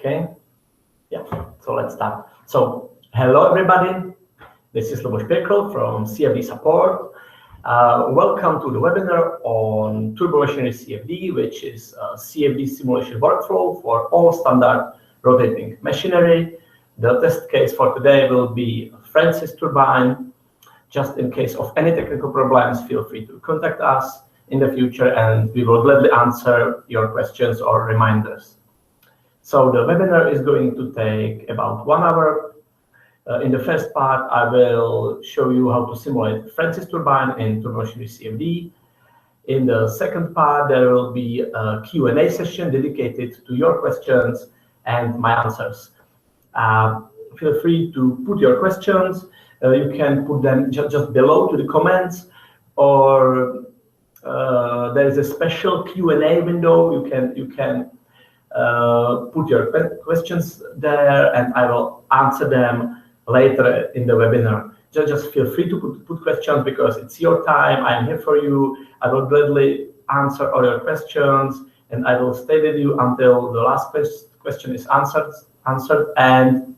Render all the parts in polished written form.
Okay, yeah, so let's start. So, hello everybody, this is Luboš Pirkl from CFD Support. Welcome to the webinar on Turbomachinery CFD, which is a CFD simulation workflow for all standard rotating machinery. The test case for today will be Francis turbine. Just in case of any technical problems, feel free to contact us in the future and we will gladly answer your questions or reminders. So the webinar is going to take about 1 hour. In the first part, I will show you how to simulate Francis turbine in Turbomachinery CFD. In the second part, there will be a Q&A session dedicated to your questions and my answers. Feel free to put your questions. You can put them just below to the comments, or there is a special Q&A window. You can put your questions there, and I will answer them later in the webinar. Just feel free to put questions because it's your time. I am here for you. I will gladly answer all your questions, and I will stay with you until the last question is answered. And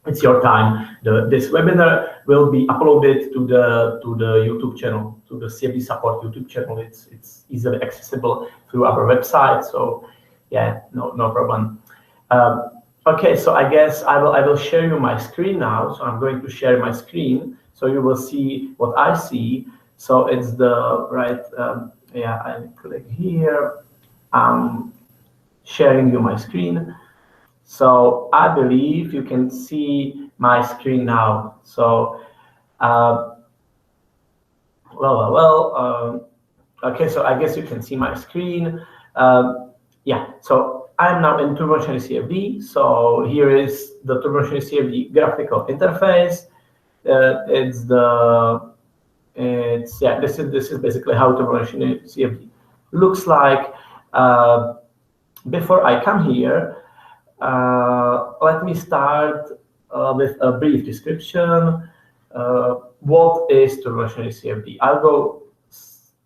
it's your time. This webinar will be uploaded to the YouTube channel, to the CFD Support YouTube channel. It's easily accessible through our website. So yeah, no problem. Okay, so I guess I will share you my screen now. So I'm going to share my screen, so you will see what I see. So it's the right. Yeah, I click here. I'm sharing you my screen. So I believe you can see my screen now. So, okay, so I guess you can see my screen. Yeah, so I'm now in Turbomachinery CFD. So here is the Turbomachinery CFD graphical interface. This is basically how Turbomachinery CFD looks like. Before I come here, let me start with a brief description. What is Turbomachinery CFD? I'll go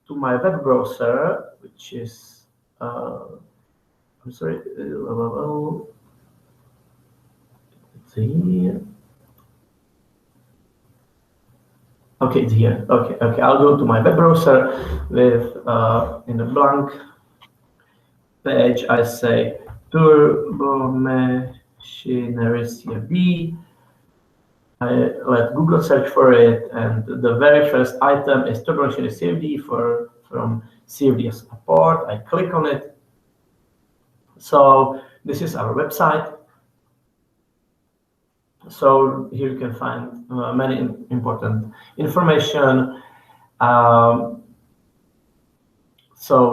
to my web browser, which is, I'm sorry, let's see. Okay, it's here. Okay, I'll go to my web browser with, in the blank page, I say, Turbomachinery CFD. I let Google search for it, and the very first item is Turbomachinery CFD from CFD Support. I click on it. So this is our website. So here you can find many important information. So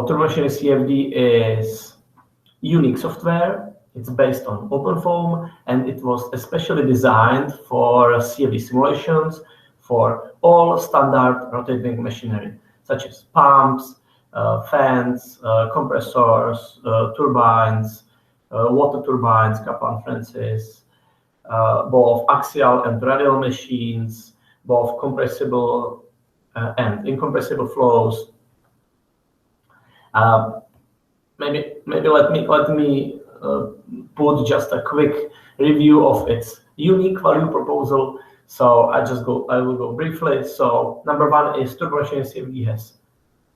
Turbomachinery CFD is unique software. It's based on OpenFOAM, and it was especially designed for CFD simulations for all standard rotating machinery, such as pumps, fans, compressors, turbines, water turbines, Kaplan Francis, both axial and radial machines, both compressible and incompressible flows. Maybe let me put just a quick review of its unique value proposal. So I will go briefly. So number one is Turbomachinery CFD has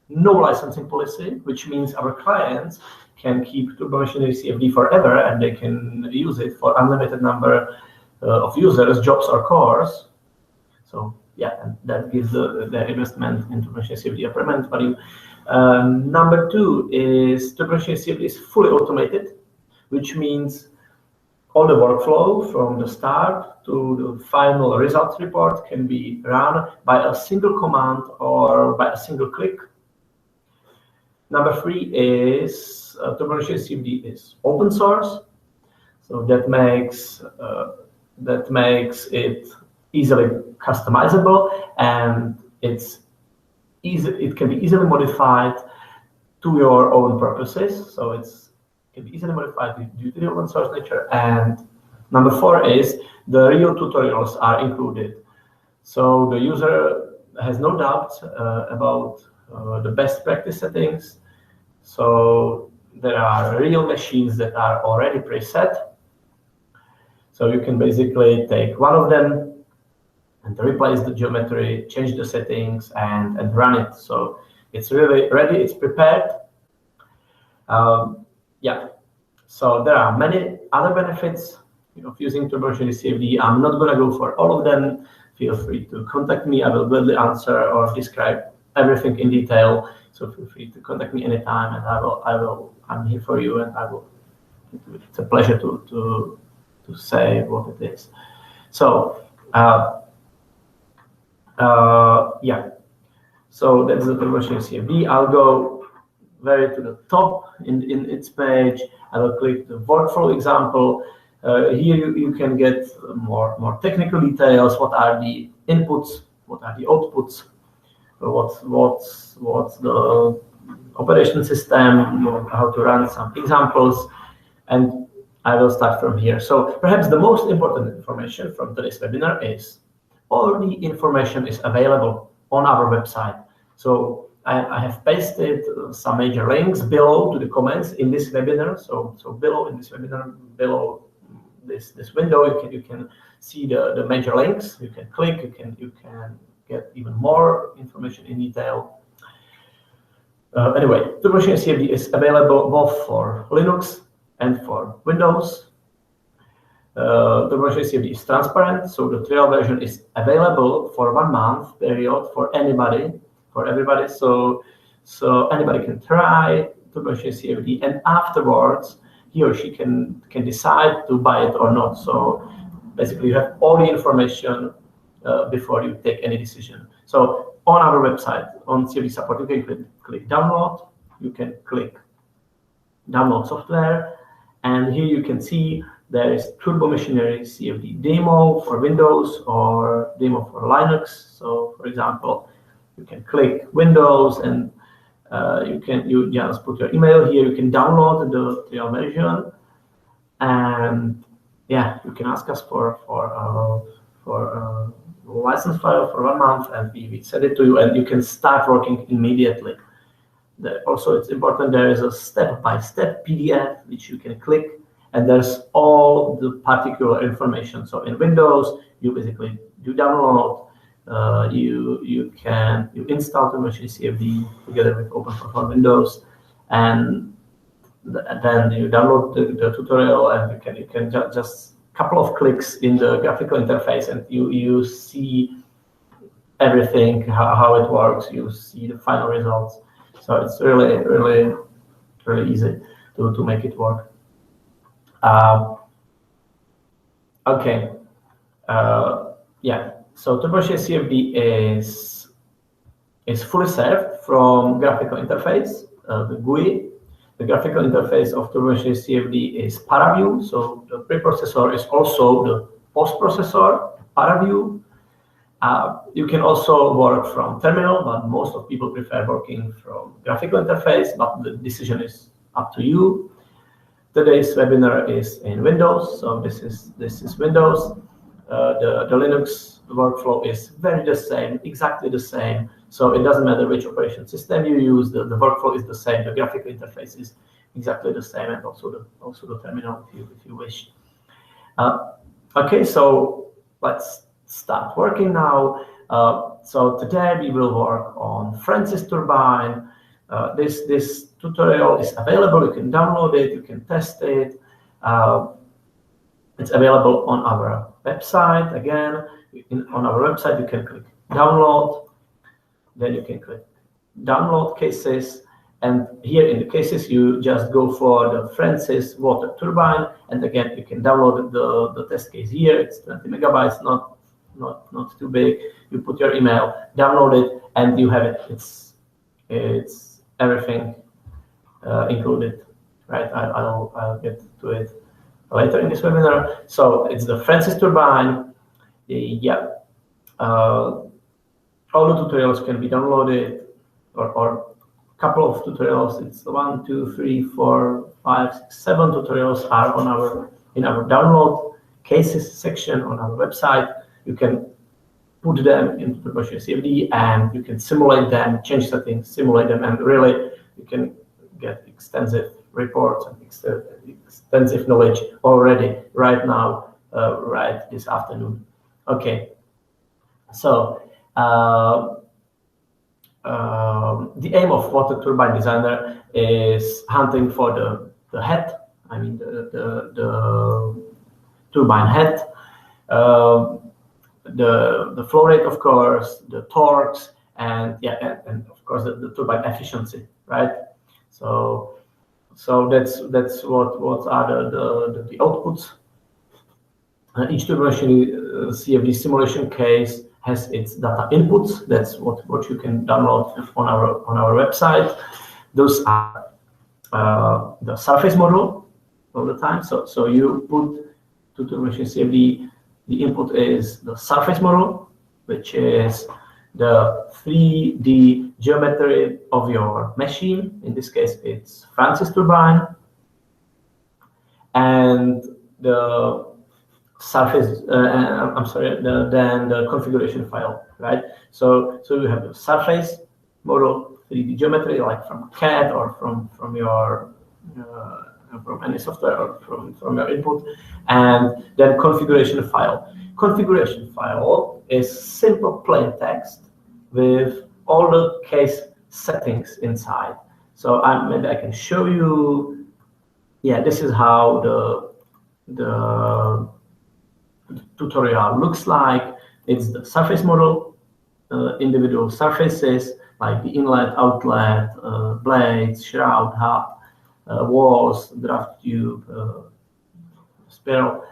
no licensing policy, which means our clients can keep Turbomachinery CFD forever and they can use it for unlimited number of users, jobs, or cores. So yeah, and that gives the investment in Turbomachinery CFD a permanent value. Number two is Turbomachinery CFD is fully automated, which means all the workflow from the start to the final results report can be run by a single command or by a single click. Number three is Turbomachinery CFD is open source, so that makes it easily customizable, and it can be easily modified to your own purposes. So it can be easily modified due to the open source nature. And number four is the real tutorials are included. So the user has no doubt about the best practice settings. So there are real machines that are already preset. So you can basically take one of them and replace the geometry, change the settings, and run it. So it's really ready, it's prepared. Yeah, so there are many other benefits of using Turbomachinery CFD. I'm not going to go for all of them. Feel free to contact me. I will gladly answer or describe everything in detail. So feel free to contact me anytime, and I'm here for you, and it's a pleasure to say what it is. So yeah, so that's the Turbomachinery CFD. I'll go very to the top in its page. I will click the workflow example. Here you can get more technical details. What are the inputs? What are the outputs? What's the operation system? How to run some examples, and I will start from here. So perhaps the most important information from today's webinar is all the information is available on our website. So I have pasted some major links below to the comments in this webinar. So below in this webinar, below this window, you can see the major links. You can click. You can get even more information in detail. Anyway, Turbomachinery CFD is available both for Linux and for Windows. Turbomachinery CFD is transparent, so the trial version is available for 1 month period for anybody, for everybody. So anybody can try Turbomachinery CFD, and afterwards he or she can decide to buy it or not. So basically, you have all the information before you take any decision. So on our website, on CFD support, you can click download. You can click download software, and here you can see there is Turbomachinery CFD demo for Windows or demo for Linux. So for example, you can click Windows, and you just put your email here. You can download the trial version, and yeah, you can ask us for a license file for 1 month, and we send it to you, and you can start working immediately. Also, it's important, there is a step-by-step PDF which you can click, and there's all the particular information. So in Windows, you basically do download, you install Turbomachinery CFD together with OpenFlow Windows, and then you download the tutorial, and you can just couple of clicks in the graphical interface, and you see everything, how it works. You see the final results. So it's really easy to make it work. Okay. Yeah. So Turbomachinery CFD is fully served from graphical interface, the GUI. The graphical interface of Turbomachinery CFD is ParaView. So the preprocessor is also the post-processor, ParaView. You can also work from terminal, but most of people prefer working from graphical interface, but the decision is up to you. Today's webinar is in Windows, so this is Windows. The Linux workflow is the same, exactly the same. So it doesn't matter which operation system you use, the workflow is the same, the graphical interface is exactly the same, and also the terminal if you wish. Okay, so let's start working now. So today we will work on Francis Turbine. This tutorial is available. You can download it, you can test it. It's available on our website. Again, on our website, you can click download. Then you can click download cases. And here in the cases, you just go for the Francis water turbine. And again, you can download the test case here. It's 20 megabytes, not too big. You put your email, download it, and you have it. It's everything included, right? I'll get to it later in this webinar. So it's the Francis turbine. Yeah. All the tutorials can be downloaded, or a couple of tutorials. It's 1, 2, 3, 4, 5, 6, 7 tutorials are in our download cases section on our website. You can put them into Turbomachinery CFD, and you can simulate them, change settings, simulate them, and really you can get extensive reports and extensive knowledge already right now, right this afternoon. Okay, so the aim of water turbine designer is hunting for the head, I mean the turbine head, the flow rate, of course, the torques, and yeah, and of course the turbine efficiency, right? So that's what are the outputs. Each Turbomachinery CFD simulation case has its data inputs. That's what you can download on our website. Those are the surface model all the time. So you put to Turbomachinery CFD, the input is the surface model, which is the 3D geometry of your machine. In this case, it's Francis turbine, and the surface. I'm sorry. Then the configuration file, right? So you have the surface model 3D geometry, like from CAD or from your from any software or from your input, and then configuration file. Configuration file is simple plain text with all the case settings inside. So maybe I can show you. Yeah, this is how the tutorial looks like. It's the surface model, individual surfaces like the inlet, outlet, blades, shroud, hub, walls, draft tube, spiral,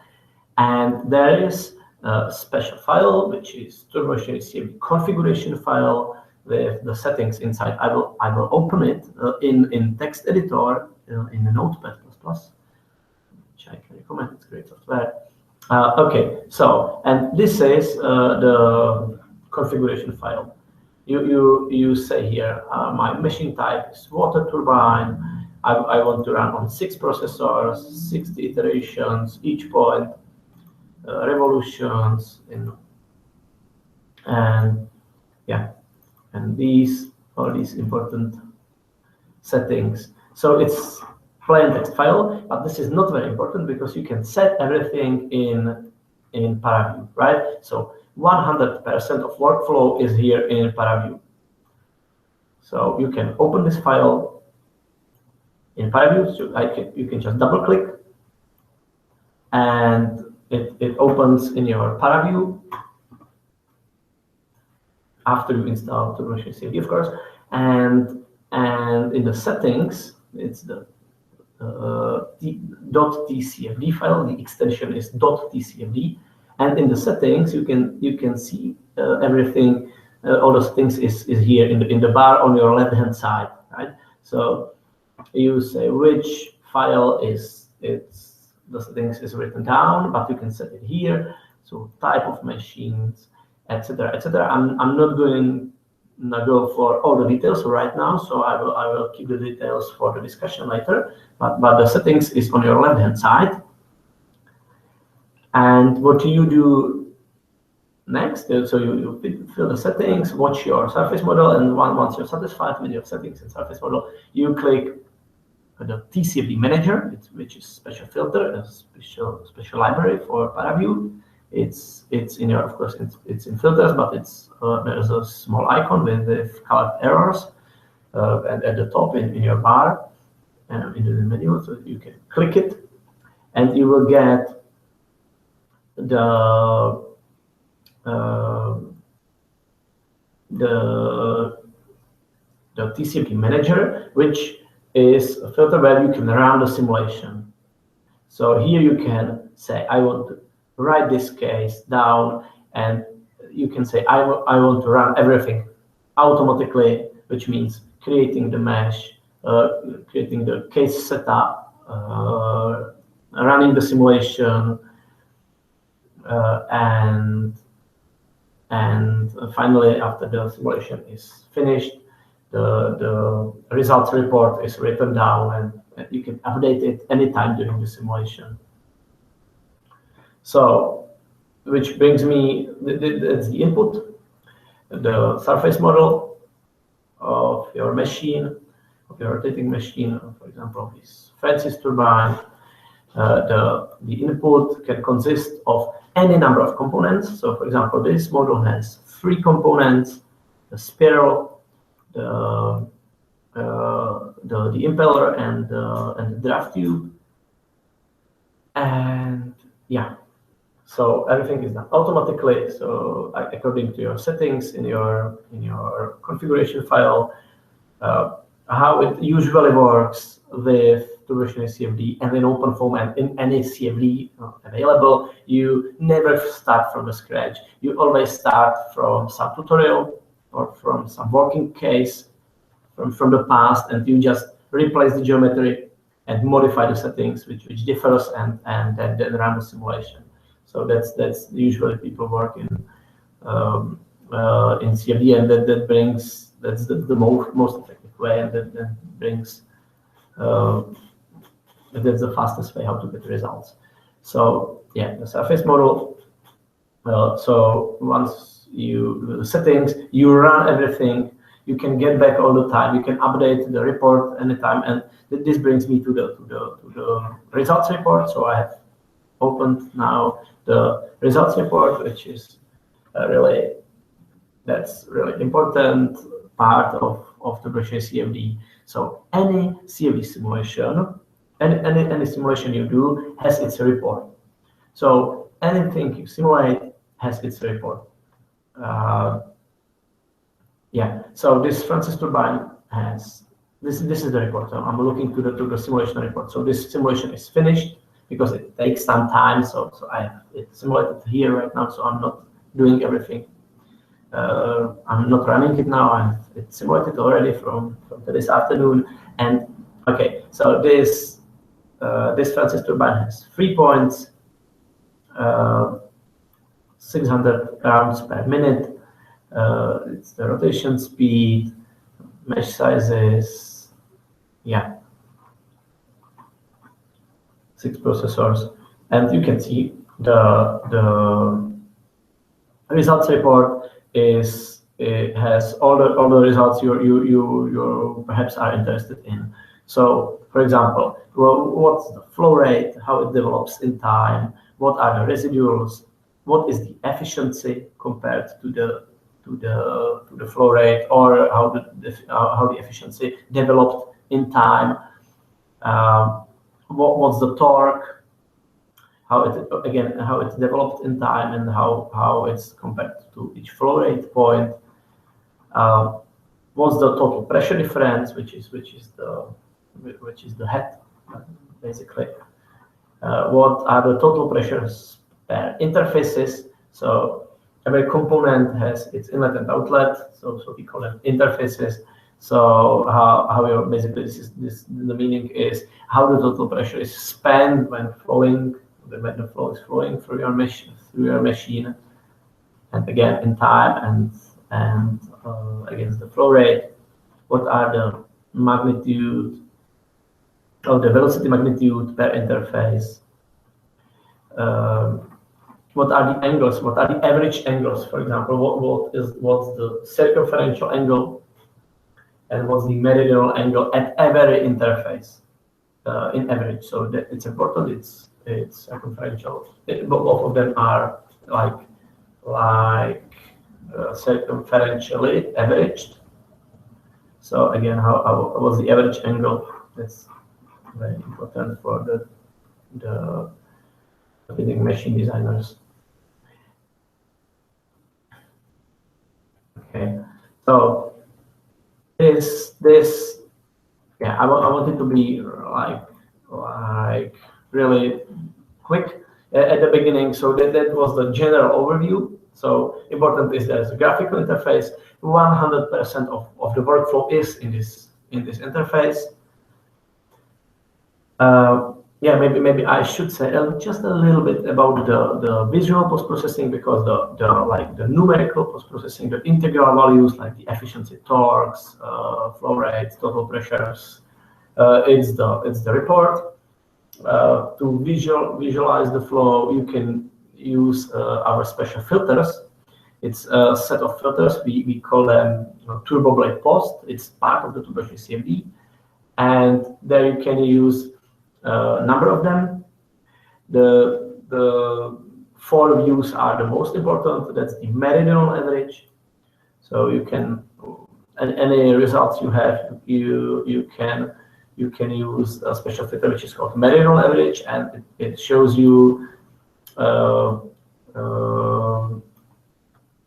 and there is a special file which is Turbomachinery CFD configuration file with the settings inside. I will open it in text editor in the Notepad++, which I can recommend. It's great software. Okay, so and this is the configuration file. You say here my machine type is water turbine. I want to run on 6 processors, 60 iterations, each point, revolutions, and yeah, and all these important settings. So it's plain text file, but this is not very important because you can set everything in ParaView, right? So 100% of workflow is here in ParaView. So you can open this file in ParaView. So you can just double click, and it opens in your ParaView after you install Turbomachinery CFD, of course, and in the settings, it's the .tcfd file. The extension is .tcfd, and in the settings you can see everything. All those things is here in the bar on your left hand side, right? So you say which file the settings is written down, but you can set it here. So type of machines, etc., etc. I'm not going to go for all the details right now, so I will keep the details for the discussion later. But the settings is on your left hand side. And what you do next? So you fill the settings, watch your surface model, and once you're satisfied with your settings and surface model, you click the TCFD manager, which is special filter, a special library for ParaView. It's in your, of course, it's in filters, but there's a small icon with colored arrows, and at the top in your bar, in the menu, so you can click it, and you will get the TCFD manager, which is a filter where you can run the simulation. So here you can say, I want to write this case down, and you can say, I want to run everything automatically, which means creating the mesh, creating the case setup, running the simulation, and finally, after the simulation is finished, the results report is written down, and you can update it anytime during the simulation. So, which brings me, that's the input, the surface model of your machine, your rotating machine, for example, this Francis turbine. The input can consist of any number of components. So, for example, this model has 3 components: the spiral, the impeller, and the draft tube. And yeah, so everything is done automatically. So according to your settings in your configuration file, how it usually works with Turbomachinery CFD and in open form and in any CFD available, you never start from the scratch. You always start from some tutorial or from some working case from the past, and you just replace the geometry and modify the settings which differs, and then run the simulation. So that's usually people work in CFD, and that's the most effective way, and that brings that's the fastest way how to get results. So yeah, the surface model. So once you do the settings, you run everything. You can get back all the time. You can update the report anytime, and this brings me to the results report. So I have opened now the results report, which is that's really important part of the Turbomachinery CFD. So any CFD simulation, any simulation you do has its report. So anything you simulate has its report. Yeah, so this Francis turbine has this is the report. I'm looking to the simulation report. So this simulation is finished because it takes some time. So I have it simulated here right now. So I'm not doing everything. I'm not running it now. It's simulated already from this afternoon. And okay, so this Francis turbine has 3 points, 600 rounds per minute. It's the rotation speed, mesh sizes, yeah, 6 processors, and you can see the results report has all the results you perhaps are interested in. So, for example, what's the flow rate, how it develops in time, what are the residuals, what is the efficiency compared to the flow rate, or how the efficiency developed in time. What's the torque? How it developed in time, and how it's compared to each flow rate point. What's the total pressure difference, which is the head, basically. What are the total pressures per interfaces? So every component has its inlet and outlet, so we call them interfaces. So how you're basically the meaning is how the total pressure is spent when the flow is flowing through your machine, and again in time and against the flow rate. What are the magnitude of the velocity magnitude per interface? What are the angles? What are the average angles? For example, what's the circumferential angle, and what's the meridional angle at every interface in average? So that it's important. It's circumferential. Both of them are like circumferentially averaged. So again, how was the average angle? That's very important for the leading machine designers. Okay, so this yeah, I wanted to be like really quick at the beginning. So that was the general overview. So important is there's a graphical interface. 100% of the workflow is in this interface. Yeah, maybe I should say just a little bit about the visual post-processing, because the numerical post-processing, the integral values like the efficiency, torques, flow rates, total pressures, it's the report. To visualize the flow, you can use our special filters. It's a set of filters. We call them turbo blade post. It's part of the Turbomachinery CFD. and there you can use a number of them. The 4 views are the most important. That's the meridional average. So you can, any results you have, you can use a special filter which is called meridional average, and it shows you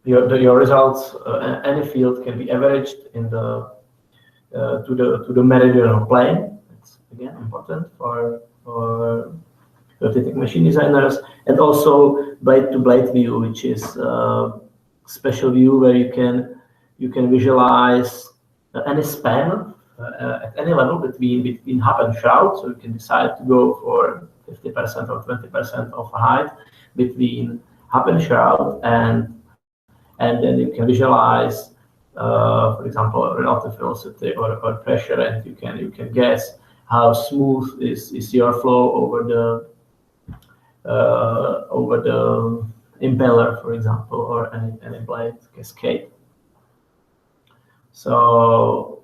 your results. Any field can be averaged in the to the meridional plane. It's again important for rotating machine designers, and also blade-to-blade view, which is a special view where you can visualize any span at any level between hub and shroud. So you can decide to go for 50% or 20% of height between hub and shroud, and then you can visualize, for example, relative velocity or pressure, and you can guess how smooth is your flow over the impeller, for example, or any blade cascade. So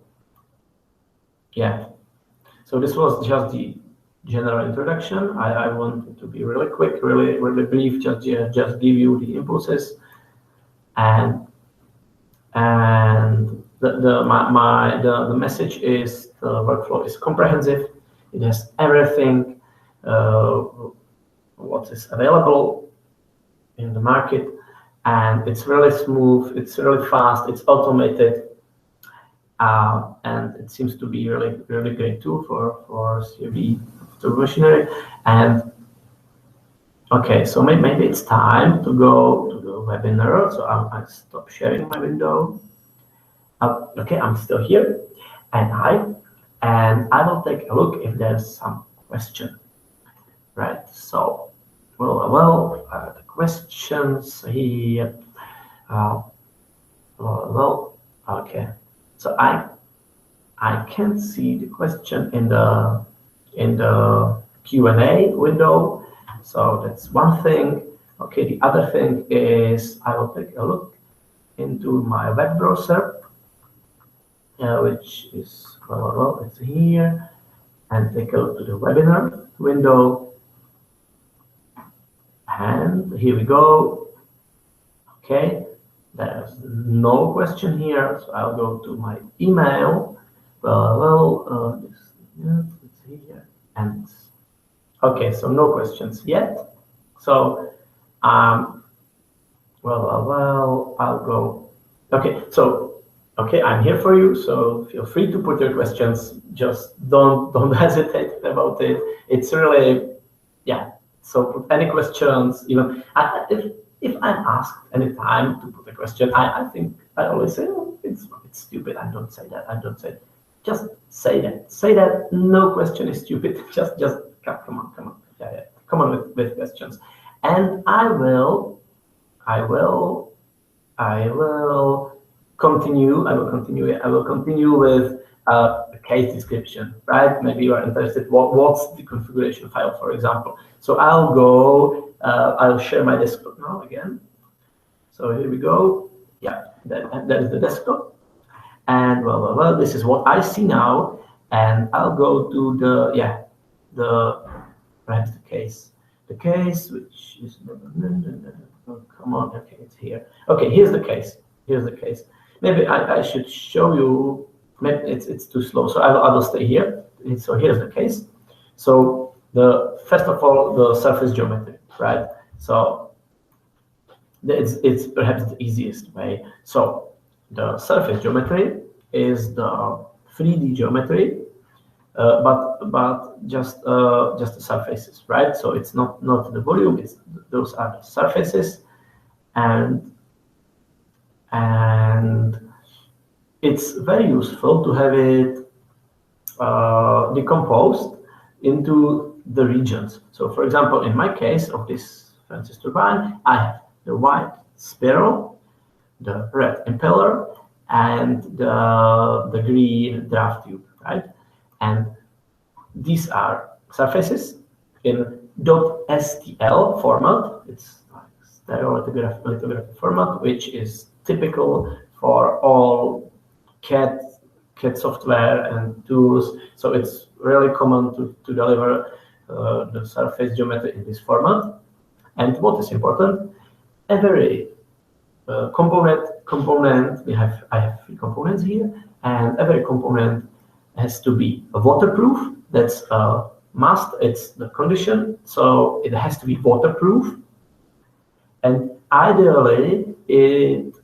yeah, so this was just the general introduction. I wanted to be really quick, really brief, just give you the impulses, and the message is the workflow is comprehensive. It has everything what is available in the market, and it's really smooth, it's really fast, it's automated, and it seems to be really great tool for CFD Turbomachinery. And okay, so maybe it's time to go to the webinar. So I'll stop sharing my window. Okay, I'm still here, and I will take a look if there's some question. Right. So, well, the questions here. Okay. So I can't see the question in the Q&A window. So that's one thing. Okay. The other thing is I will take a look into my web browser, which is it's here, and take a look to the webinar window. And here we go. Okay, there's no question here, so I'll go to my email. It's here, and okay, so no questions yet. So I'll go. Okay, so okay, I'm here for you. So feel free to put your questions. Just don't hesitate about it. It's really, yeah. So put any questions, even if I'm asked any time to put a question, I think I always say, oh, it's stupid. I don't say that. Just say that. Say that. No question is stupid. Just come on. Yeah. Come on with questions, and I will continue. I will continue with a case description, right? Maybe you are interested. What's the configuration file, for example? So I'll go. I'll share my desktop now again. So here we go. Yeah, that is the desktop, and this is what I see now. And I'll go to perhaps the case, which is come on. Okay, it's here. Okay, here's the case. Maybe I should show you. Maybe it's too slow, so I will stay here. So here's the case. So first of all, the surface geometry, right? So it's perhaps the easiest way. So the surface geometry is the 3D geometry, but just the surfaces, right? So it's not the volume. Those are the surfaces, and it's very useful to have it decomposed into the regions. So for example, in my case of this Francis turbine, I have the white spiral, the red impeller, and the green draft tube, right? And these are surfaces in .stl format. It's like stereolithography format, which is typical for all CAD CAD software and tools. So it's really common to deliver the surface geometry in this format. And what is important, every component, I have 3 components here, and every component has to be waterproof. That's a must, it's the condition. So it has to be waterproof. And ideally, it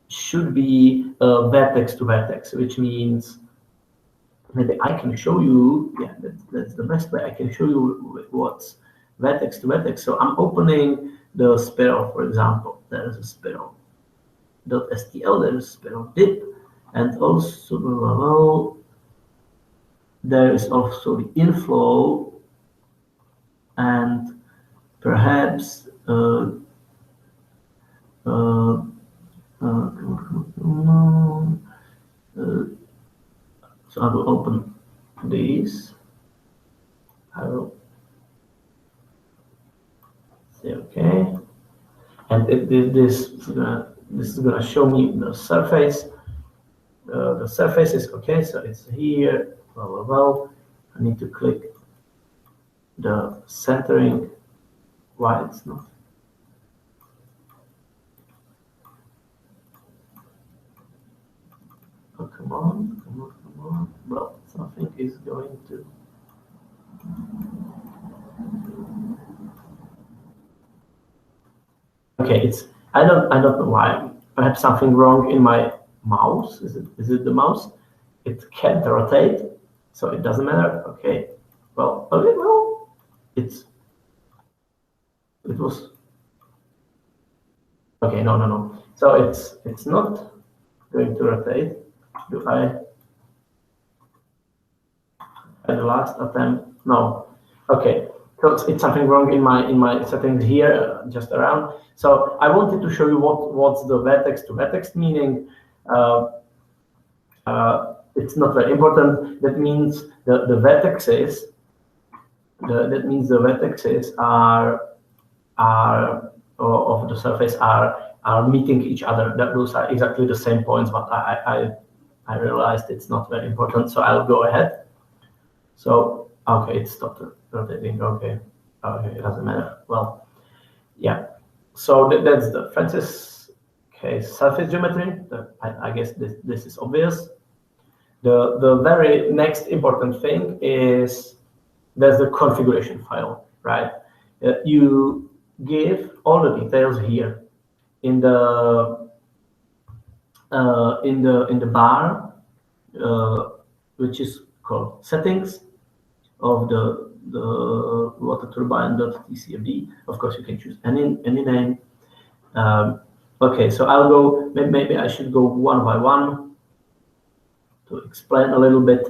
should be vertex to vertex, which means maybe I can show you, yeah, that's the best way. I can show you what's vertex to vertex. So I'm opening the spiral, for example. There's a spiral.stl, there's a spiral dip, and also there is also the inflow, and perhaps so I will open these. I will say okay, and this is gonna show me the surface. The surface is okay, so it's here. Well, I need to click the centering. Why it's not? Oh, come on. Well, something is going to. Okay, I don't know why. Perhaps something wrong in my mouse. Is it the mouse? It can't rotate, so it doesn't matter. Okay. Well, it was okay. No. So it's not going to rotate. Do I? At the last attempt, no. Okay. So it's something wrong in my settings here, just around. So I wanted to show you what's the vertex to vertex meaning. It's not very important. That means the vertexes. That means the vertexes are of the surface are meeting each other. Those are exactly the same points, but I realized it's not very important, so I'll go ahead. So okay, it stopped rotating. Okay, it doesn't matter. Well, yeah. So that's the Francis case surface geometry. I guess this is obvious. The very next important thing is there's the configuration file, right? You give all the details here in the bar, which is called settings of the water turbine.tcfd. Of course, you can choose any name. Okay, so I'll go. Maybe I should go one by one to explain a little bit.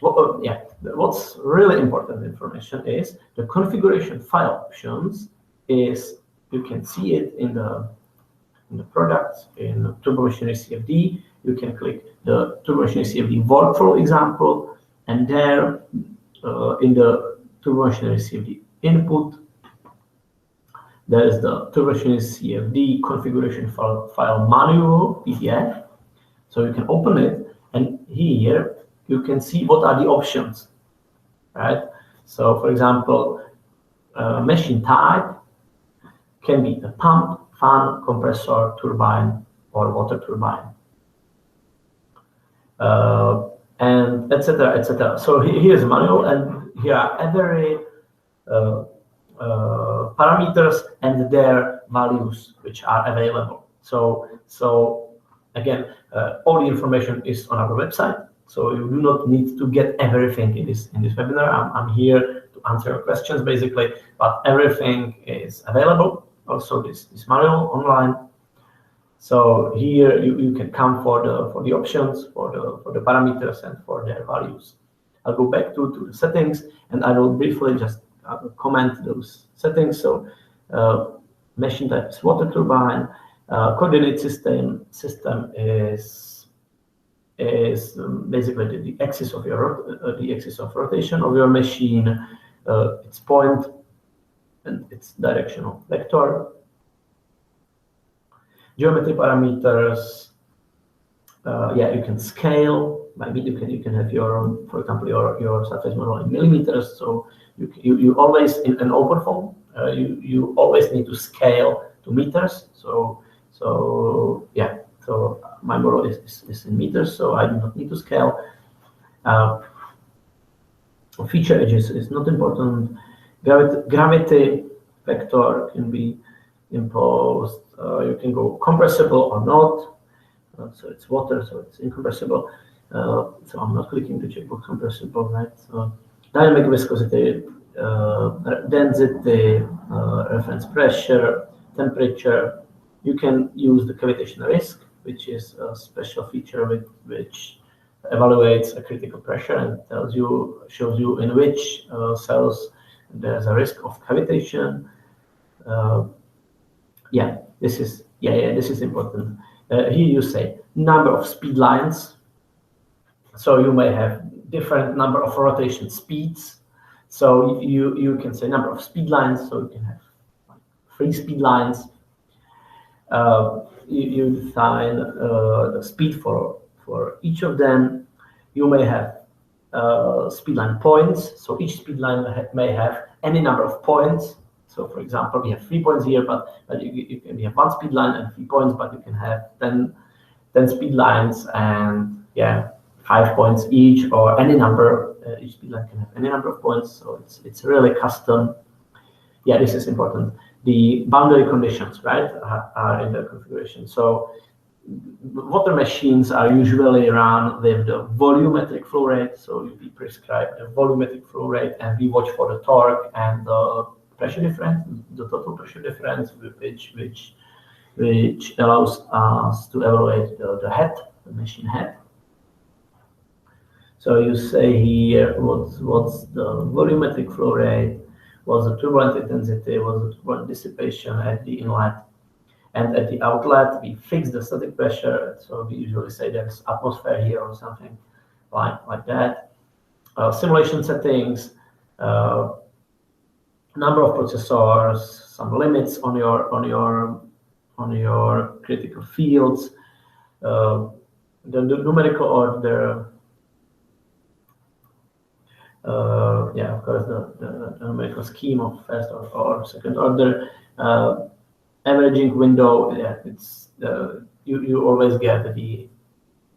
Well, yeah, what's really important information is the configuration file options. Is you can see it in the products in Turbomachinery CFD. You can click the Turbomachinery CFD workflow example, and there in the Turbomachinery CFD input, there is the Turbomachinery CFD configuration file manual PDF. So you can open it, and here you can see what are the options, right? So for example, machine type can be a pump, fan, compressor, turbine, or water turbine, and etc. etc. So here's a manual, and here are every parameters and their values which are available. So again, all the information is on our website. So you do not need to get everything in this webinar. I'm here to answer your questions basically, but everything is available. Also this manual online. So here you can come for the options, for the parameters and for their values. I'll go back to the settings, and I will briefly just comment those settings. So machine type is water turbine. Coordinate system is basically the axis of rotation of your machine, its point and its directional vector. Geometry parameters, yeah, you can scale by meter you can have your, for example, your surface model in millimeters. So you always, in an open form, you always need to scale to meters. So yeah, so my model is in meters, so I do not need to scale. Feature edges is not important. Gravity vector can be imposed. You can go compressible or not. So it's water, so it's incompressible. So I'm not clicking the checkbox compressible, right? So dynamic viscosity, density, reference pressure, temperature. You can use the cavitation risk, which is a special feature which evaluates a critical pressure and shows you in which cells there's a risk of cavitation. This is important. Here you say number of speed lines. So you may have different number of rotation speeds. So you can say number of speed lines. So you can have 3 speed lines. You define the speed for each of them. You may have speed line points. So each speed line may have any number of points. So for example, we have 3 points here, but we have 1 speed line and 3 points, but you can have 10 speed lines and 5 points each, or any number. Each speed line can have any number of points. So it's really custom. Yeah, this is important. The boundary conditions, right, are in the configuration. So water machines are usually run with the volumetric flow rate. So we prescribe the volumetric flow rate, and we watch for the torque and the pressure difference, the total pressure difference, which allows us to evaluate the head, the machine head. So you say here what's the volumetric flow rate, what's the turbulent intensity, what's the turbulent dissipation at the inlet, and at the outlet we fix the static pressure. So we usually say there's atmosphere here or something like that. Simulation settings, number of processors, some limits on your critical fields, the numerical order. Of course, the numerical scheme of first or second order, averaging window. It's you always get the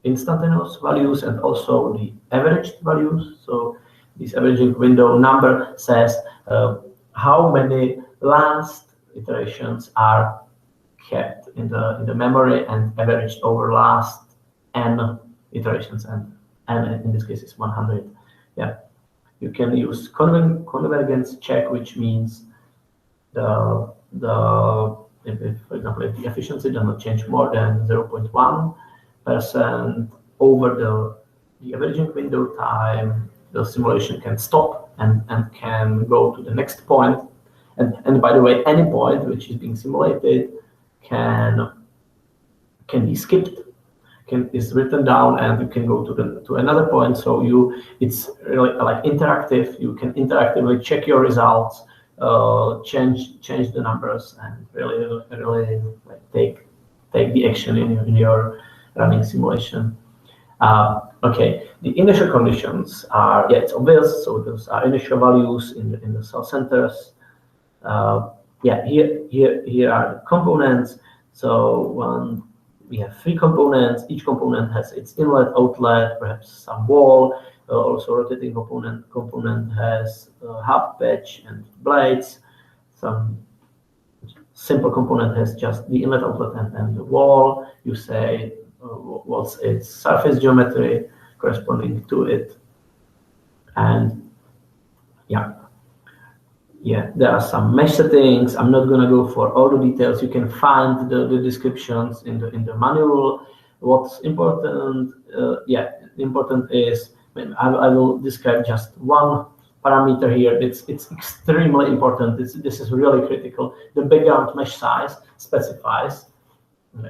instantaneous values and also the averaged values. So this averaging window number says how many last iterations are kept in the memory and averaged over last n iterations, and in this case is 100. Yeah. You can use convergence check, which means if, for example, if the efficiency does not change more than 0.1% over the averaging window time, the simulation can stop and can go to the next point. And by the way, any point which is being simulated can be skipped. Is written down, and you can go to another point. So it's really like interactive. You can interactively check your results, change the numbers, and really like take the action in your running simulation. Okay, the initial conditions are it's obvious. So those are initial values in the cell centers. Here are the components. So we have 3 components. Each component has its inlet, outlet, perhaps some wall. Also, rotating component has hub, patch, and blades. Some simple component has just the inlet, outlet, and the wall. You say what's its surface geometry corresponding to it, and there are some mesh settings. I'm not going to go for all the details. You can find the descriptions in the manual. What's important? Important is I will describe just one parameter here. It's extremely important. This is really critical. The background mesh size specifies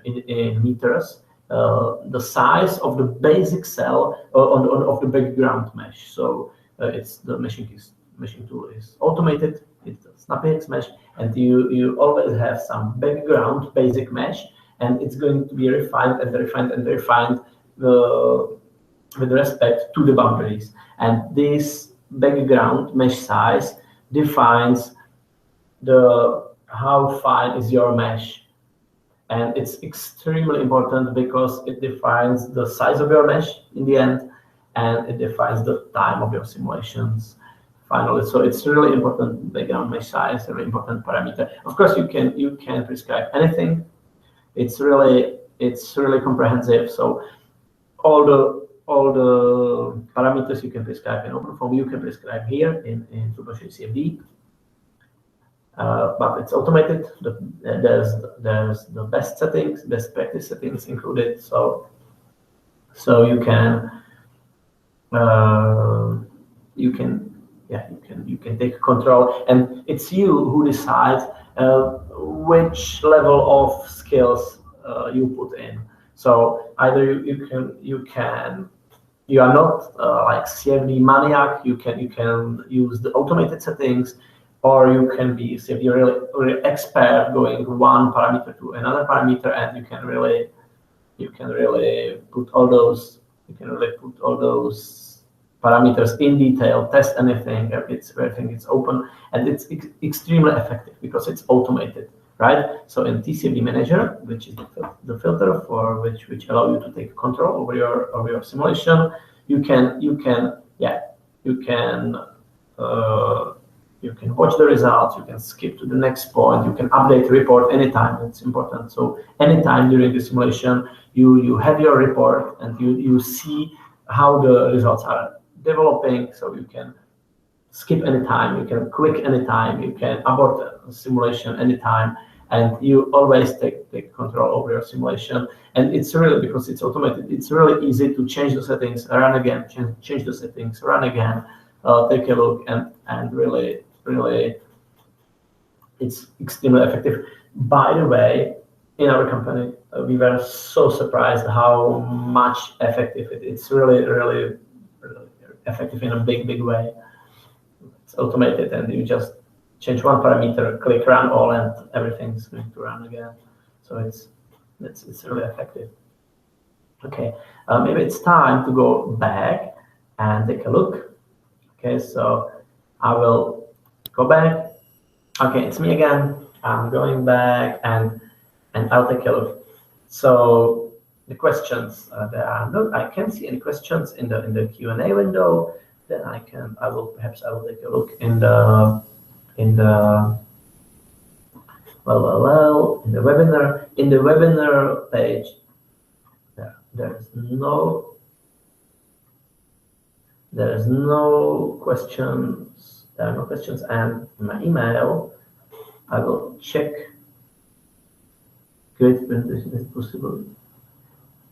in meters the size of the basic cell of the background mesh. So it's the meshing tool is automated. It's a SnappyX mesh, and you always have some background basic mesh, and it's going to be refined and refined and refined with respect to the boundaries. And this background mesh size defines how fine is your mesh. And it's extremely important because it defines the size of your mesh in the end, and it defines the time of your simulations finally. So it's really important background mesh size, a really important parameter. Of course, you can prescribe anything. It's really comprehensive. So all the parameters you can prescribe in OpenFOAM, you can prescribe here in Turbomachinery CFD. But it's automated. There's the best settings, best practice settings included. So you can take control, and it's you who decides which level of skills you put in. So either you are not like CFD maniac. You can use the automated settings, or you can be CFD really expert, going one parameter to another parameter, and you can really put all those. You can really put all those parameters in detail, test anything. Everything is open, and it's extremely effective because it's automated, right? So in TCFD Manager, which is the filter for which allow you to take control over your simulation, you can watch the results. You can skip to the next point. You can update the report anytime. It's important. So anytime during the simulation, you have your report and you see how the results are developing. So you can skip anytime. You can click anytime. You can abort the simulation anytime, and you always take control over your simulation. And it's really, because it's automated, it's really easy to change the settings, run again, change the settings, run again, take a look, and really it's extremely effective. By the way, in our company, we were so surprised how much effective it's really effective in a big way. It's automated, and you just change one parameter, click run all, and everything's going to run again. So it's really effective. Okay, maybe it's time to go back and take a look. Okay, so I will go back. Okay, it's me again. I'm going back, and I'll take a look. So the questions, I can't see any questions in the Q&A window. Then I will take a look in the webinar. In the webinar page, there's no questions. There are no questions, and my email, I will check. Good, when this is possible.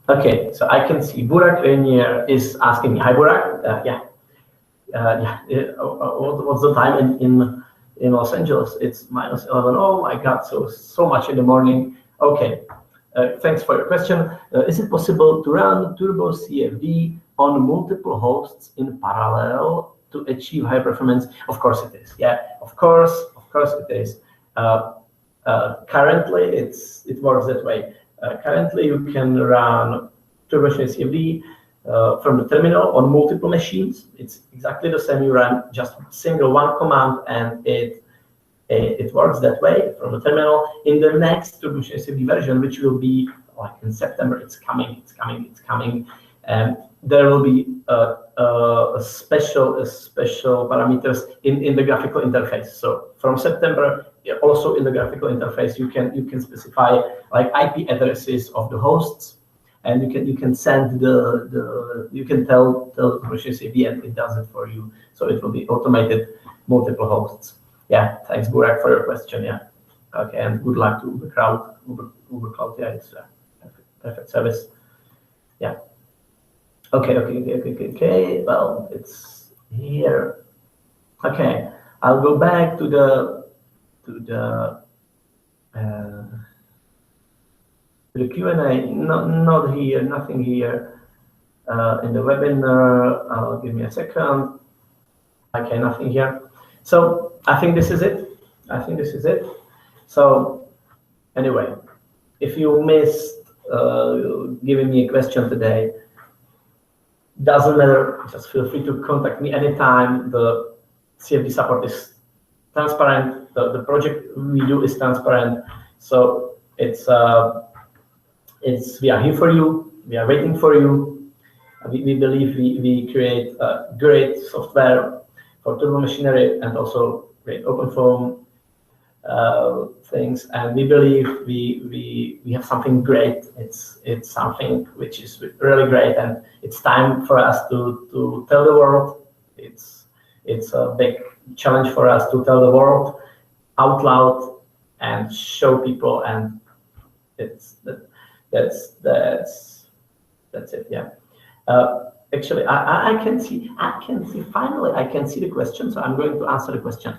Okay, so I can see Burak Rainier is asking me. Hi, Burak. What's the time in Los Angeles? It's -11. Oh my God, so much in the morning. Okay, thanks for your question. Is it possible to run Turbo CFD on multiple hosts in parallel to achieve high performance? Of course it is. Yeah, of course it is. Currently, it works that way. Currently, you can run Turbomachinery CFD from the terminal on multiple machines. It's exactly the same. You run just one command, and it works that way from the terminal. In the next Turbomachinery CFD version, which will be like in September, it's coming. There will be special parameters in the graphical interface. So from September, also in the graphical interface, you can specify like IP addresses of the hosts, and you can send you can tell Turbomachinery CFD, and it does it for you. So it will be automated multiple hosts. Yeah, thanks Burak for your question. Yeah, okay, and good luck to Uber Cloud. Uber Cloud, yeah, it's a perfect service. Yeah. Okay. Well, it's here. Okay, I'll go back to the Q&A. Not here. Nothing here in the webinar. Give me a second. Okay, nothing here. So I think this is it. So anyway, if you missed giving me a question today, doesn't matter, just feel free to contact me anytime. The CFD support is transparent. The project we do is transparent. So it's we are here for you. We are waiting for you. We believe we create great software for Turbomachinery and also great open forum things, and we believe we have something great. It's something which is really great, and it's time for us to tell the world. It's a big challenge for us to tell the world out loud and show people, and that's it. Yeah. Actually, I can see finally I can see the question, so I'm going to answer the question.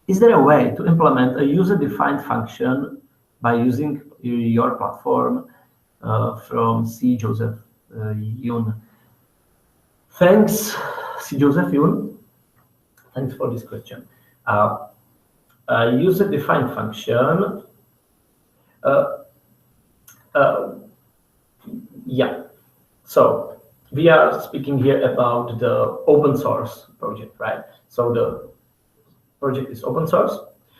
Is there a way to implement a user-defined function by using your platform? From C. Joseph Yoon. Thanks, C. Joseph Yoon. Thanks for this question. User-defined function. Yeah. So we are speaking here about the open source project, right? So the project is open source.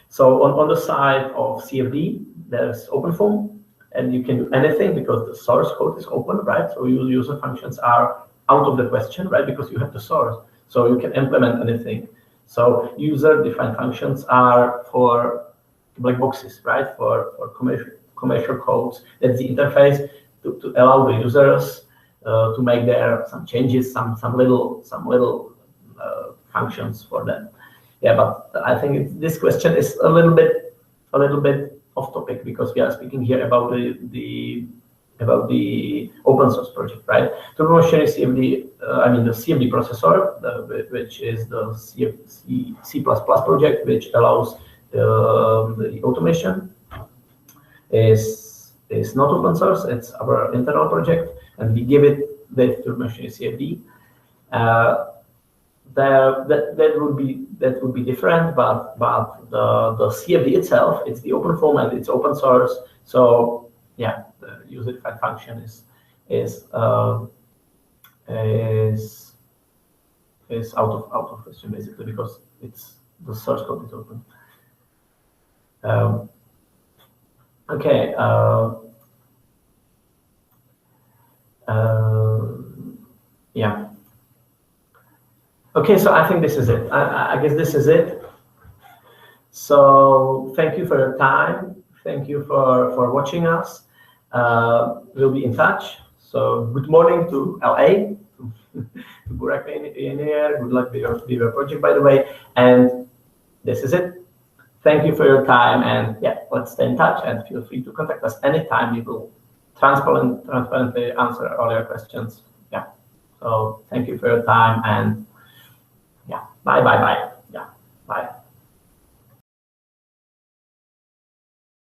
So on the side of CFD, there's OpenFOAM, and you can do anything because the source code is open, right? So user functions are out of the question, right? Because you have the source, so you can implement anything. So user-defined functions are for black boxes, right? For commercial codes. That's the interface to allow the users to make some changes, some little functions for them. Yeah, but I think this question is a little bit off topic because we are speaking here about the open source project, right? Turbomachinery CFD, I mean the CFD processor, which is the C++ project, which allows the automation, is not open source. It's our internal project, and we give it with Turbomachinery CFD. That would be different, but the CFD itself, it's the open form and it's open source. So yeah, the user-defined function is out of question basically because it's the source code is open. Okay. Yeah. Okay, so I think this is it. I guess this is it. So thank you for your time. Thank you for watching us. We'll be in touch. So good morning to LA, to Burak in here. Good luck with your project, by the way. And this is it. Thank you for your time. And yeah, let's stay in touch and feel free to contact us anytime. We will transparently answer all your questions. Yeah. So thank you for your time and yeah, bye.